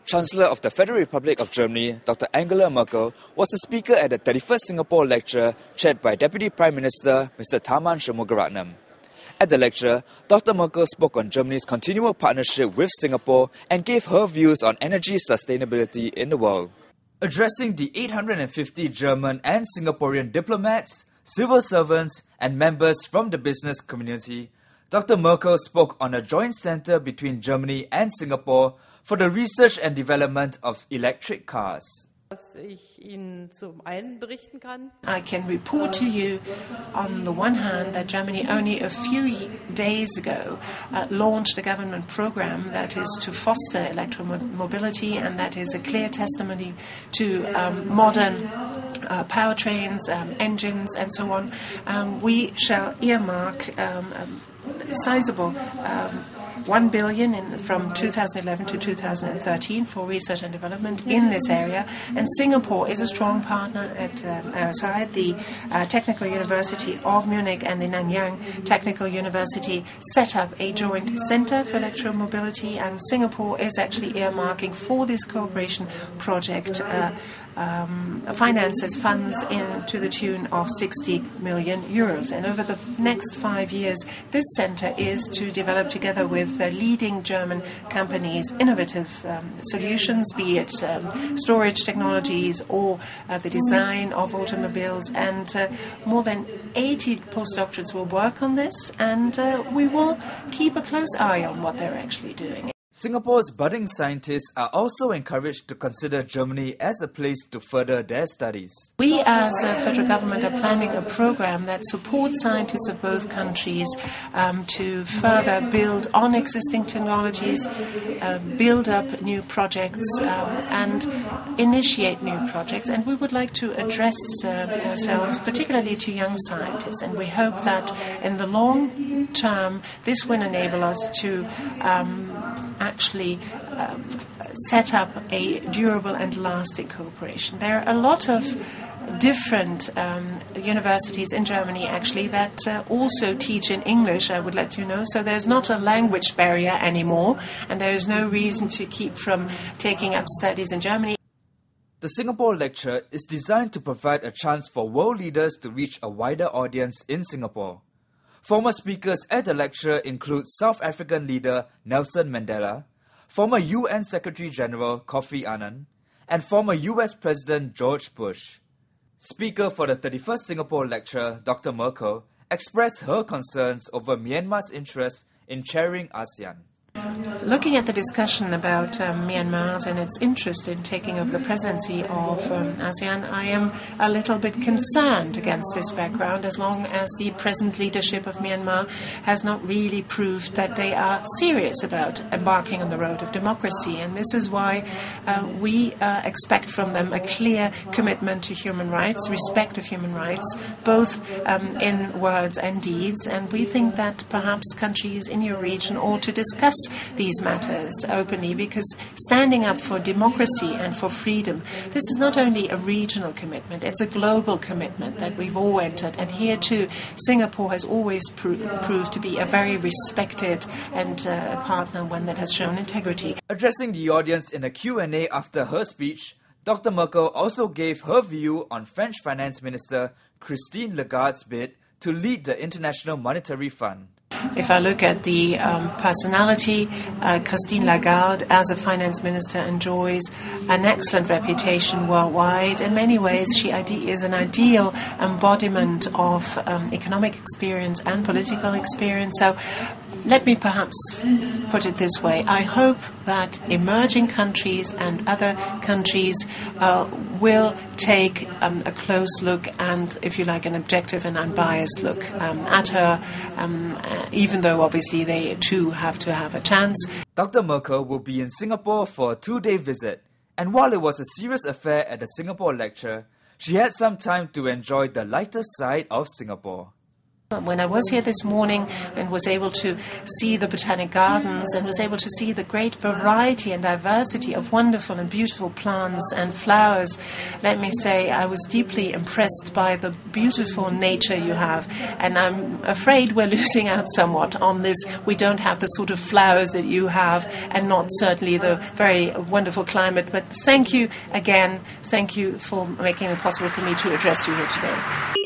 Chancellor of the Federal Republic of Germany, Dr. Angela Merkel, was the speaker at the 31st Singapore lecture chaired by Deputy Prime Minister Mr. Tharman Shanmugaratnam. At the lecture, Dr. Merkel spoke on Germany's continual partnership with Singapore and gave her views on energy sustainability in the world. Addressing the 850 German and Singaporean diplomats, civil servants and members from the business community, Dr. Merkel spoke on a joint centre between Germany and Singapore for the research and development of electric cars. I can report to you, on the one hand, that Germany only a few days ago launched a government program that is to foster electromobility, and that is a clear testimony to modern powertrains, engines, and so on. We shall earmark sizable 1 billion from 2011 to 2013 for research and development in this area, and Singapore is a strong partner at our side. The Technical University of Munich and the Nanyang Technical University set up a joint center for electromobility, and Singapore is actually earmarking for this cooperation project finances funds to the tune of 60 million euros. And over the next 5 years, this center is to develop, together with leading German companies, innovative solutions, be it storage technologies or the design of automobiles. And more than 80 postdoctorates will work on this, and we will keep a close eye on what they're actually doing. Singapore's budding scientists are also encouraged to consider Germany as a place to further their studies. We as a federal government are planning a program that supports scientists of both countries to further build on existing technologies, build up new projects and initiate new projects. And we would like to address ourselves particularly to young scientists, and we hope that in the long term this will enable us to actually set up a durable and lasting cooperation. There are a lot of different universities in Germany actually that also teach in English, I would let you know, so there's not a language barrier anymore, and there is no reason to keep from taking up studies in Germany. The Singapore lecture is designed to provide a chance for world leaders to reach a wider audience in Singapore. Former speakers at the lecture include South African leader Nelson Mandela, former UN Secretary-General Kofi Annan, and former US President George Bush. Speaker for the 31st Singapore lecture, Dr. Merkel, expressed her concerns over Myanmar's interest in chairing ASEAN. Looking at the discussion about Myanmar and its interest in taking over the presidency of ASEAN, I am a little bit concerned against this background, as long as the present leadership of Myanmar has not really proved that they are serious about embarking on the road of democracy. And this is why we expect from them a clear commitment to human rights, respect of human rights, both in words and deeds. And we think that perhaps countries in your region ought to discuss these matters openly, because standing up for democracy and for freedom, this is not only a regional commitment, it's a global commitment that we've all entered. And here too, Singapore has always proved to be a very respected and partner, one that has shown integrity. Addressing the audience in a Q&A after her speech, Dr. Merkel also gave her view on French Finance Minister Christine Lagarde's bid to lead the International Monetary Fund. If I look at the personality, Christine Lagarde as a finance minister enjoys an excellent reputation worldwide. In many ways, she is an ideal embodiment of economic experience and political experience. So let me perhaps put it this way. I hope that emerging countries and other countries will take a close look and, if you like, an objective and unbiased look at her, even though obviously they too have to have a chance. Dr. Merkel will be in Singapore for a 2-day visit, and while it was a serious affair at the Singapore lecture, she had some time to enjoy the lighter side of Singapore. When I was here this morning and was able to see the Botanic Gardens and was able to see the great variety and diversity of wonderful and beautiful plants and flowers, let me say I was deeply impressed by the beautiful nature you have. And I'm afraid we're losing out somewhat on this. We don't have the sort of flowers that you have, and not certainly the very wonderful climate. But thank you again. Thank you for making it possible for me to address you here today.